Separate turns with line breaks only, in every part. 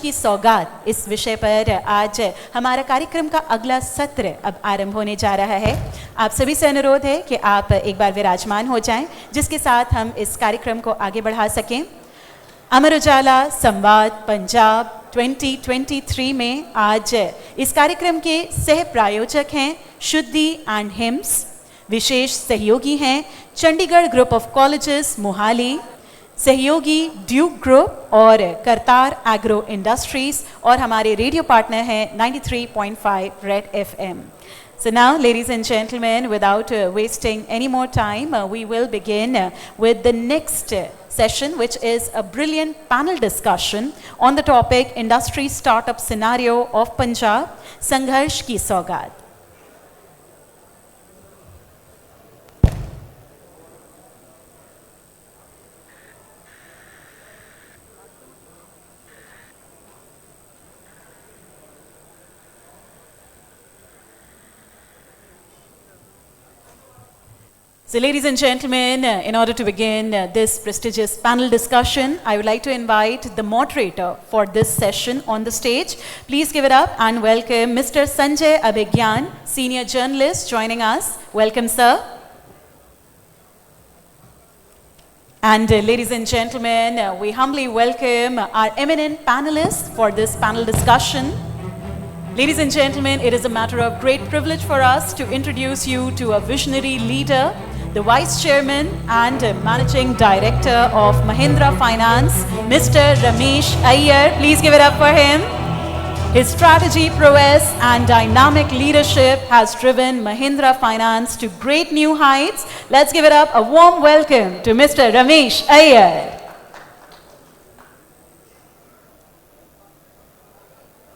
की सौगात इस विषय पर आज हमारा कार्यक्रम का अगला सत्र अब आरंभ होने जा रहा है। आप सभी से अनुरोध है कि आप एक बार विराजमान हो जाएं, जिसके साथ हम इस कार्यक्रम को आगे बढ़ा सकें। अमर उजाला संवाद पंजाब 2023 में आज इस कार्यक्रम के सह प्रायोजक हैं शुद्धि एंड हिम्स। विशेष सहयोगी हैं Chandigarh group of colleges Mohali, सहयोगी ड्यूक ग्रुप और करतार एग्रो इंडस्ट्रीज, और हमारे रेडियो पार्टनर हैं 93.5 red FM। So now, ladies and gentlemen, without wasting any more time, we will begin with the next session, which is a brilliant panel discussion on the topic Industry Startup Scenario of Punjab, Sangharsh Ki Saugat. So ladies and gentlemen, in order to begin this prestigious panel discussion, I would like to invite the moderator for this session on the stage. Please give it up and welcome Mr. Sanjay Abhigyan, senior journalist joining us. Welcome, sir. And ladies and gentlemen, we humbly welcome our eminent panelists for this panel discussion. Ladies and gentlemen, it is a matter of great privilege for us to introduce you to a visionary leader, the Vice Chairman and Managing Director of Mahindra Finance, Mr. Ramesh Iyer. Please give it up for him. His strategy prowess and dynamic leadership has driven Mahindra Finance to great new heights. Let's give it up, a warm welcome to Mr. Ramesh Iyer.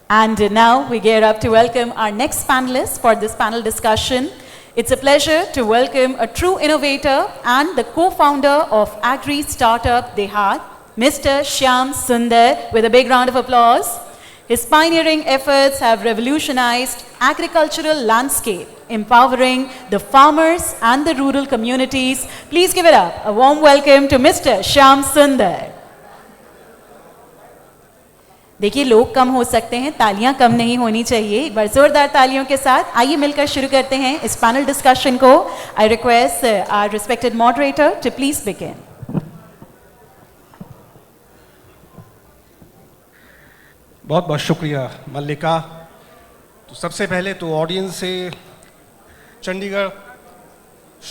And now we gear up to welcome our next panelist for this panel discussion. It's a pleasure to welcome a true innovator and the co-founder of Agri Startup Dehat, Mr. Shyam Sundar, with a big round of applause. His pioneering efforts have revolutionized agricultural landscape, empowering the farmers and the rural communities. Please give it up, a warm welcome to Mr. Shyam Sundar. देखिए, लोग कम हो सकते हैं, तालियां कम नहीं होनी चाहिए। एक बार जोरदार तालियों के साथ आइए मिलकर शुरू करते हैं इस पैनल डिस्कशन को। I request our respected moderator to please begin.
बहुत बहुत शुक्रिया मल्लिका। तो सबसे पहले तो ऑडियंस से, चंडीगढ़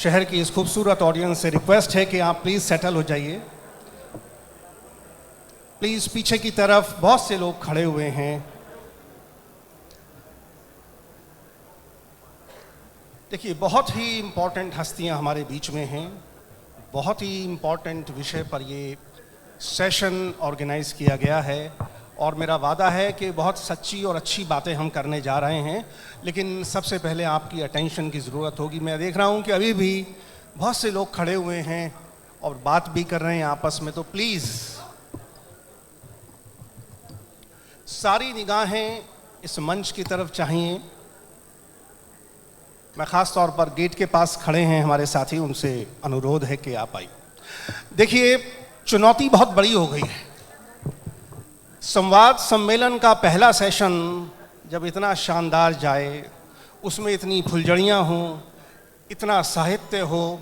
शहर की इस खूबसूरत ऑडियंस से रिक्वेस्ट है कि आप प्लीज़ सेटल हो जाइए। प्लीज़ पीछे की तरफ बहुत से लोग खड़े हुए हैं। देखिए, बहुत ही इम्पॉर्टेंट हस्तियां हमारे बीच में हैं। बहुत ही इम्पॉर्टेंट विषय पर ये सेशन ऑर्गेनाइज किया गया है और मेरा वादा है कि बहुत सच्ची और अच्छी बातें हम करने जा रहे हैं। लेकिन सबसे पहले आपकी अटेंशन की ज़रूरत होगी। मैं देख रहा हूँ कि अभी भी बहुत से लोग खड़े हुए हैं और बात भी कर रहे हैं आपस में, तो प्लीज़ सारी निगाहें इस मंच की तरफ चाहिए। मैं ख़ास तौर पर गेट के पास खड़े हैं हमारे साथी, उनसे अनुरोध है कि आप आइए। देखिए, चुनौती बहुत बड़ी हो गई है। संवाद सम्मेलन का पहला सेशन जब इतना शानदार जाए, उसमें इतनी फुलझड़ियाँ हों, इतना साहित्य हो,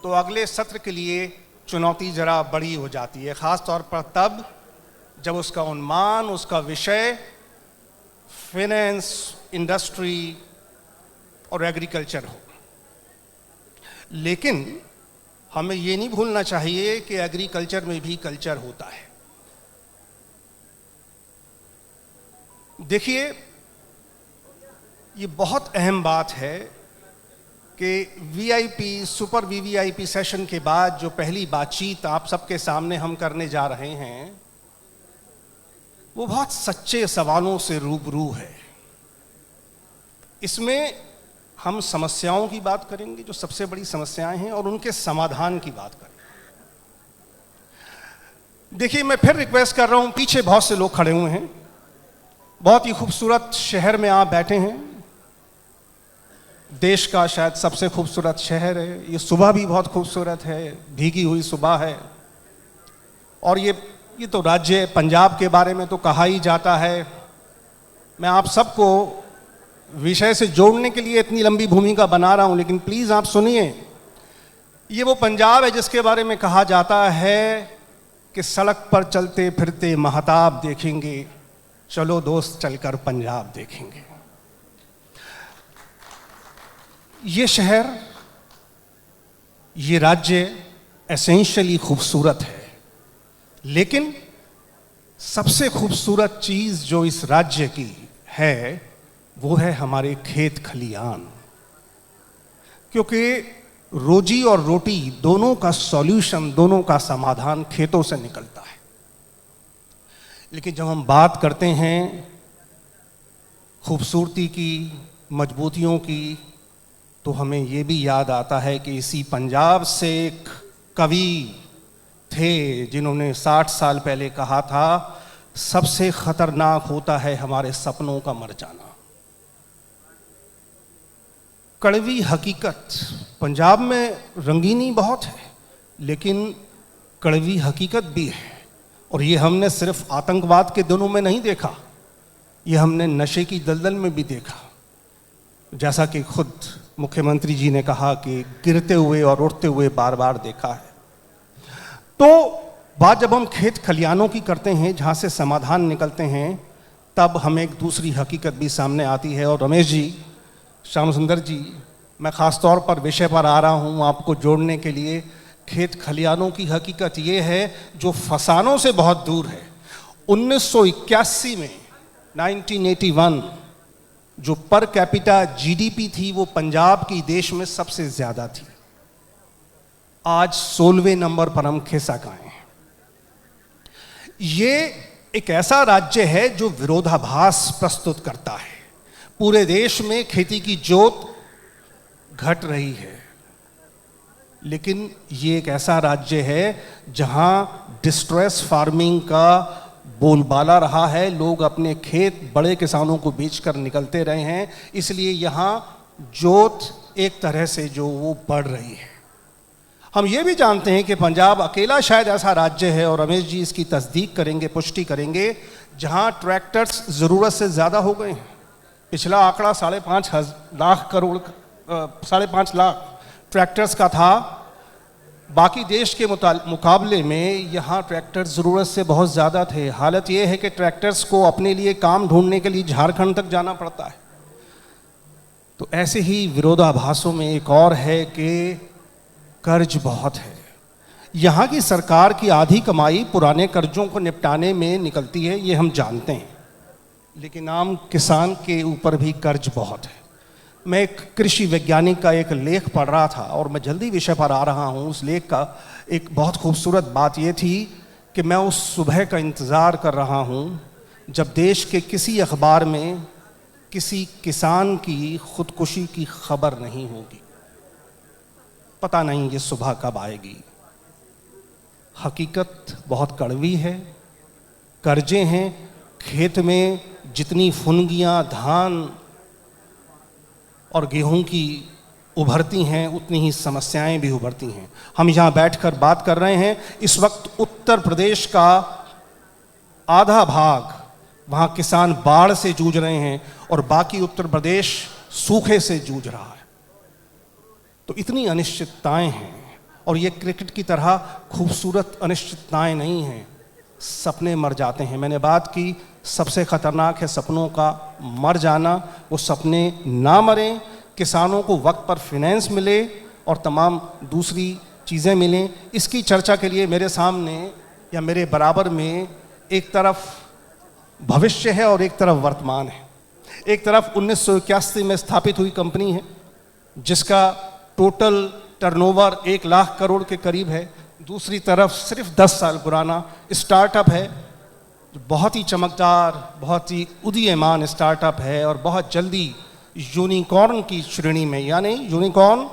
तो अगले सत्र के लिए चुनौती ज़रा बड़ी हो जाती है। ख़ास तौर पर तब जब उसका उन्मान, उसका विषय फाइनेंस, इंडस्ट्री और एग्रीकल्चर हो। लेकिन हमें ये नहीं भूलना चाहिए कि एग्रीकल्चर में भी कल्चर होता है। देखिए, ये बहुत अहम बात है कि वीआईपी, सुपर वीवीआईपी सेशन के बाद जो पहली बातचीत आप सबके सामने हम करने जा रहे हैं, वो बहुत सच्चे सवालों से रूबरू है। इसमें हम समस्याओं की बात करेंगे, जो सबसे बड़ी समस्याएं हैं, और उनके समाधान की बात करेंगे। देखिए, मैं फिर रिक्वेस्ट कर रहा हूं, पीछे बहुत से लोग खड़े हुए हैं, बहुत ही खूबसूरत शहर में आप बैठे हैं। देश का शायद सबसे खूबसूरत शहर है। ये सुबह भी बहुत खूबसूरत है, भीगी हुई सुबह है, और ये ये तो राज्य पंजाब के बारे में तो कहा ही जाता है। मैं आप सबको विषय से जोड़ने के लिए इतनी लंबी भूमिका बना रहा हूं, लेकिन प्लीज आप सुनिए। ये वो पंजाब है जिसके बारे में कहा जाता है कि सड़क पर चलते फिरते महताब देखेंगे, चलो दोस्त चलकर पंजाब देखेंगे। ये शहर, ये राज्य एसेंशियली खूबसूरत है, लेकिन सबसे खूबसूरत चीज जो इस राज्य की है वो है हमारे खेत खलियान। क्योंकि रोजी और रोटी दोनों का सॉल्यूशन, दोनों का समाधान खेतों से निकलता है। लेकिन जब हम बात करते हैं खूबसूरती की, मजबूतियों की, तो हमें ये भी याद आता है कि इसी पंजाब से एक कवि थे जिन्होंने 60 साल पहले कहा था, सबसे खतरनाक होता है हमारे सपनों का मर जाना। कड़वी हकीकत, पंजाब में रंगीनी बहुत है लेकिन कड़वी हकीकत भी है। और ये हमने सिर्फ आतंकवाद के दिनों में नहीं देखा, ये हमने नशे की दलदल में भी देखा। जैसा कि खुद मुख्यमंत्री जी ने कहा कि गिरते हुए और उठते हुए बार बार देखा है। तो बात जब हम खेत खलियानों की करते हैं जहाँ से समाधान निकलते हैं, तब हमें एक दूसरी हकीकत भी सामने आती है। और रमेश जी, श्याम सुंदर जी, मैं ख़ास तौर पर विषय पर आ रहा हूँ आपको जोड़ने के लिए। खेत खलियानों की हकीकत ये है जो फसानों से बहुत दूर है। 1981 में 1981 जो पर कैपिटा जीडीपी थी वो पंजाब की देश में सबसे ज्यादा थी। आज 16वें नंबर पर हम खिसक आए हैं। ये एक ऐसा राज्य है जो विरोधाभास प्रस्तुत करता है। पूरे देश में खेती की जोत घट रही है, लेकिन ये एक ऐसा राज्य है जहां डिस्ट्रेस फार्मिंग का बोलबाला रहा है। लोग अपने खेत बड़े किसानों को बेचकर निकलते रहे हैं, इसलिए यहाँ जोत एक तरह से जो वो बढ़ रही है। हम ये भी जानते हैं कि पंजाब अकेला शायद ऐसा राज्य है, और रमेश जी इसकी तस्दीक करेंगे, पुष्टि करेंगे, जहाँ ट्रैक्टर्स ज़रूरत से ज़्यादा हो गए हैं। पिछला आंकड़ा 5.5 लाख ट्रैक्टर्स का था। बाकी देश के मुकाबले में यहाँ ट्रैक्टर ज़रूरत से बहुत ज़्यादा थे। हालत ये है कि ट्रैक्टर्स को अपने लिए काम ढूंढने के लिए झारखंड तक जाना पड़ता है। तो ऐसे ही विरोधाभासों में एक और है कि कर्ज बहुत है। यहाँ की सरकार की आधी कमाई पुराने कर्जों को निपटाने में निकलती है, ये हम जानते हैं, लेकिन आम किसान के ऊपर भी कर्ज बहुत है। मैं एक कृषि वैज्ञानिक का एक लेख पढ़ रहा था और मैं जल्दी विषय पर आ रहा हूँ। उस लेख का एक बहुत खूबसूरत बात ये थी कि मैं उस सुबह का इंतज़ार कर रहा हूँ जब देश के किसी अखबार में किसी किसान की खुदकुशी की खबर नहीं होगी। पता नहीं ये सुबह कब आएगी। हकीकत बहुत कड़वी है। कर्जे हैं, खेत में जितनी फुनगियाँ धान और गेहूं की उभरती हैं उतनी ही समस्याएं भी उभरती हैं। हम यहाँ बैठकर बात कर रहे हैं, इस वक्त उत्तर प्रदेश का आधा भाग, वहाँ किसान बाढ़ से जूझ रहे हैं और बाकी उत्तर प्रदेश सूखे से जूझ रहा है। तो इतनी अनिश्चितताएं हैं, और ये क्रिकेट की तरह खूबसूरत अनिश्चितताएं नहीं हैं। सपने मर जाते हैं। मैंने बात की, सबसे खतरनाक है सपनों का मर जाना। वो सपने ना मरें, किसानों को वक्त पर फाइनेंस मिले और तमाम दूसरी चीज़ें मिलें। इसकी चर्चा के लिए मेरे सामने या मेरे बराबर में एक तरफ भविष्य है और एक तरफ वर्तमान है। एक तरफ 1981 में स्थापित हुई कंपनी है जिसका टोटल टर्नओवर 1 लाख करोड़ के करीब है। दूसरी तरफ सिर्फ 10 साल पुराना स्टार्टअप है जो बहुत ही चमकदार, बहुत ही उदीयमान स्टार्टअप है और बहुत जल्दी यूनिकॉर्न की श्रेणी में, यानी यूनिकॉर्न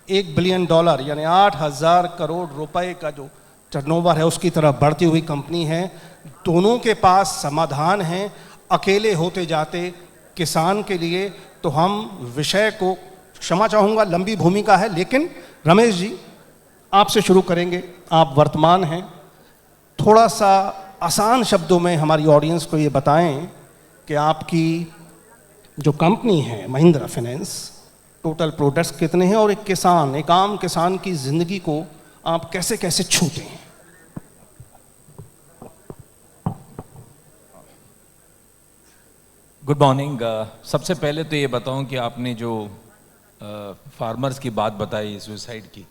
$1 बिलियन यानी 8,000 करोड़ रुपए का जो टर्नओवर है उसकी तरफ बढ़ती हुई कंपनी है। दोनों के पास समाधान हैं। अकेले होते जाते किसान के लिए। तो हम विषय को, क्षमा चाहूँगा लंबी भूमिका है, लेकिन रमेश जी आपसे शुरू करेंगे। आप वर्तमान हैं, थोड़ा सा आसान शब्दों में हमारी ऑडियंस को ये बताएं कि आपकी जो कंपनी है महिंद्रा फाइनेंस, टोटल प्रोडक्ट्स कितने हैं और एक आम किसान की ज़िंदगी को आप कैसे कैसे छूते हैं।
Good morning. सबसे पहले तो ये बताऊं कि आपने जो फार्मर्स की बात बताई सुसाइड की,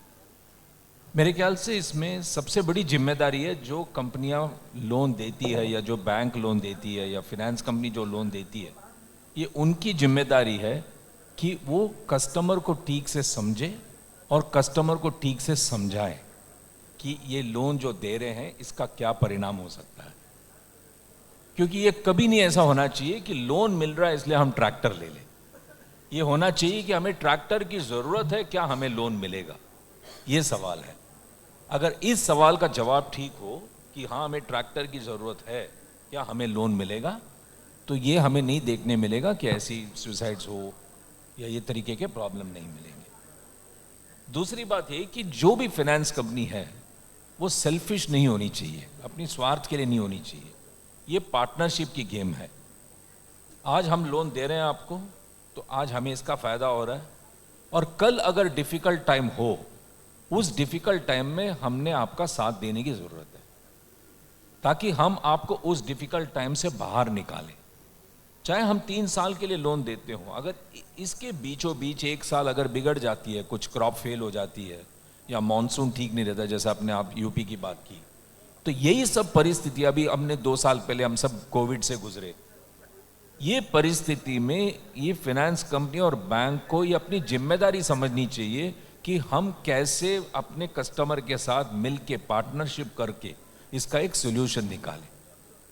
मेरे ख्याल से इसमें सबसे बड़ी जिम्मेदारी है जो कंपनियां लोन देती है या जो बैंक लोन देती है या फिनेंस कंपनी जो लोन देती है, ये उनकी जिम्मेदारी है कि वो कस्टमर को ठीक से समझे और कस्टमर को ठीक से समझाएं कि ये लोन जो दे रहे हैं इसका क्या परिणाम हो सकता है। क्योंकि ये कभी नहीं ऐसा होना चाहिए कि लोन मिल रहा है इसलिए हम ट्रैक्टर ले लें। ये होना चाहिए कि हमें ट्रैक्टर की ज़रूरत है, क्या हमें लोन मिलेगा, ये सवाल है। अगर इस सवाल का जवाब ठीक हो कि हाँ हमें ट्रैक्टर की ज़रूरत है, क्या हमें लोन मिलेगा, तो ये हमें नहीं देखने मिलेगा कि ऐसी सुसाइड्स हो या ये तरीके के प्रॉब्लम नहीं मिलेंगे। दूसरी बात ये कि जो भी फाइनेंस कंपनी है वो सेल्फिश नहीं होनी चाहिए, अपनी स्वार्थ के लिए नहीं होनी चाहिए। ये पार्टनरशिप की गेम है। आज हम लोन दे रहे हैं आपको, तो आज हमें इसका फ़ायदा हो रहा है, और कल अगर डिफ़िकल्ट टाइम हो, उस डिफ़िकल्ट टाइम में हमने आपका साथ देने की ज़रूरत है ताकि हम आपको उस डिफ़िकल्ट टाइम से बाहर निकालें। चाहे हम 3 साल के लिए लोन देते हों, अगर इसके बीचों बीच 1 साल अगर बिगड़ जाती है, कुछ क्रॉप फेल हो जाती है या मॉनसून ठीक नहीं रहता, जैसे आपने आप यूपी की बात की, तो यही सब परिस्थिति अभी हमने 2 साल पहले हम सब कोविड से गुजरे। ये परिस्थिति में ये फाइनेंस कंपनी और बैंक को ये अपनी जिम्मेदारी समझनी चाहिए कि हम कैसे अपने कस्टमर के साथ मिल के पार्टनरशिप करके इसका एक सोल्यूशन निकालें।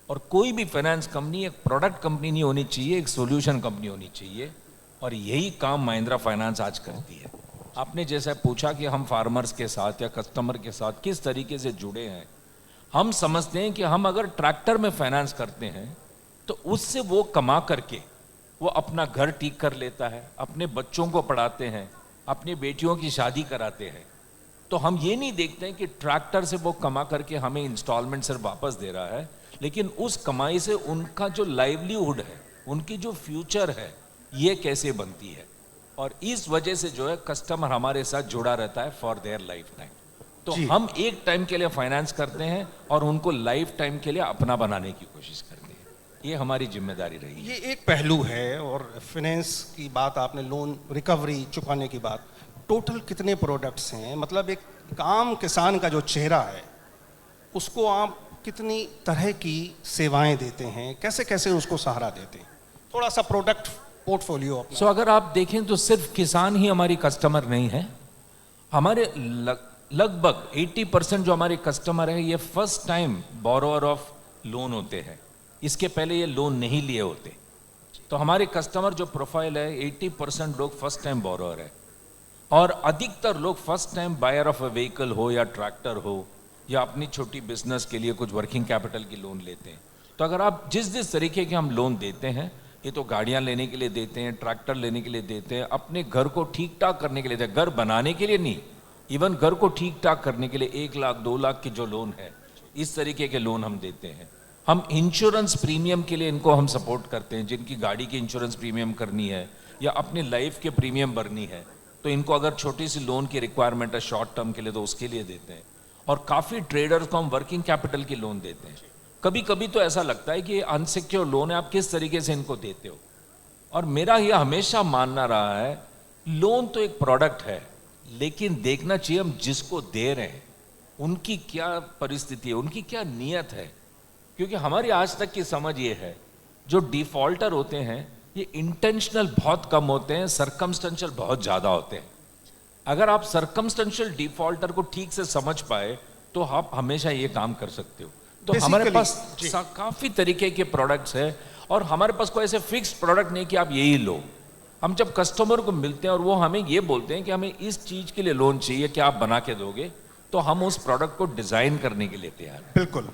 और कोई भी फाइनेंस कंपनी एक प्रोडक्ट कंपनी नहीं होनी चाहिए, एक सोल्यूशन कंपनी होनी चाहिए, और यही काम महिंद्रा फाइनेंस आज करती है। आपने जैसा पूछा कि हम फार्मर्स के साथ या कस्टमर के साथ किस तरीके से जुड़े हैं, हम समझते हैं कि हम अगर ट्रैक्टर में फाइनेंस करते हैं तो उससे वो कमा करके वो अपना घर ठीक कर लेता है, अपने बच्चों को पढ़ाते हैं, अपनी बेटियों की शादी कराते हैं। तो हम ये नहीं देखते हैं कि ट्रैक्टर से वो कमा करके हमें इंस्टॉलमेंट सिर्फ वापस दे रहा है, लेकिन उस कमाई से उनका जो लाइवलीहुड है, उनकी जो फ्यूचर है, ये कैसे बनती है। और इस वजह से जो है कस्टमर हमारे साथ जुड़ा रहता है फॉर देयर लाइफ टाइम। तो हम एक टाइम के लिए फाइनेंस करते हैं और उनको लाइफ टाइम के लिए अपना बनाने की कोशिश करते हैं। ये हमारी जिम्मेदारी रही है।
ये एक पहलू है। और फाइनेंस की बात आपने, लोन रिकवरी चुकाने की बात, टोटल कितने प्रोडक्ट्स हैं, मतलब एक आम किसान का जो चेहरा है उसको आप कितनी तरह की सेवाएं देते हैं, कैसे कैसे उसको सहारा देते हैं, थोड़ा सा प्रोडक्ट पोर्टफोलियो अपना।
अगर आप देखें तो सिर्फ किसान ही हमारी कस्टमर नहीं है। हमारे लगभग 80% जो हमारे कस्टमर है ये first time borrower of loan होते हैं, इसके पहले ये लोन नहीं लिए होते। तो हमारे कस्टमर जो प्रोफाइल है 80% लोग फर्स्ट टाइम बोरोअर है, और अधिकतर लोग first time buyer of a vehicle हो या ट्रैक्टर हो या अपनी छोटी बिजनेस के लिए कुछ वर्किंग कैपिटल की लोन लेते हैं। तो अगर आप जिस तरीके के हम लोन देते हैं, ये तो गाड़ियां लेने के लिए देते हैं, ट्रैक्टर लेने के लिए देते हैं, अपने घर को ठीक ठाक करने के लिए देते हैं, घर बनाने के लिए नहीं, इवन घर को ठीक ठाक करने के लिए 1 लाख 2 लाख की जो लोन है, इस तरीके के लोन हम देते हैं। हम इंश्योरेंस प्रीमियम के लिए इनको हम सपोर्ट करते हैं, जिनकी गाड़ी की इंश्योरेंस प्रीमियम करनी है या अपनी लाइफ के प्रीमियम भरनी है, तो इनको अगर छोटी सी लोन की रिक्वायरमेंट है शॉर्ट टर्म के लिए तो उसके लिए देते हैं। और काफ़ी ट्रेडर्स को हम वर्किंग कैपिटल की लोन देते हैं। कभी कभी तो ऐसा लगता है कि अनसिक्योर लोन है, आप किस तरीके से इनको देते हो। और मेरा यह हमेशा मानना रहा है, लोन तो एक प्रोडक्ट है, लेकिन देखना चाहिए हम जिसको दे रहे हैं उनकी क्या परिस्थिति है, उनकी क्या नीयत है। क्योंकि हमारी आज तक की समझ ये है, जो डिफॉल्टर होते हैं ये इंटेंशनल बहुत कम होते हैं, सरकमस्टेंशियल बहुत ज़्यादा होते हैं। अगर आप सरकमस्टेंशियल डिफॉल्टर को ठीक से समझ पाए तो आप हमेशा ये काम कर सकते हो। तो हमारे पास काफ़ी तरीके के प्रोडक्ट्स है, और हमारे पास कोई ऐसे फिक्स्ड प्रोडक्ट नहीं कि आप यही लो। हम जब कस्टमर को मिलते हैं और वो हमें ये बोलते हैं कि हमें इस चीज़ के लिए लोन चाहिए, क्या आप बना के दोगे, तो हम उस प्रोडक्ट को डिज़ाइन करने के लिए तैयार हैं।
बिल्कुल।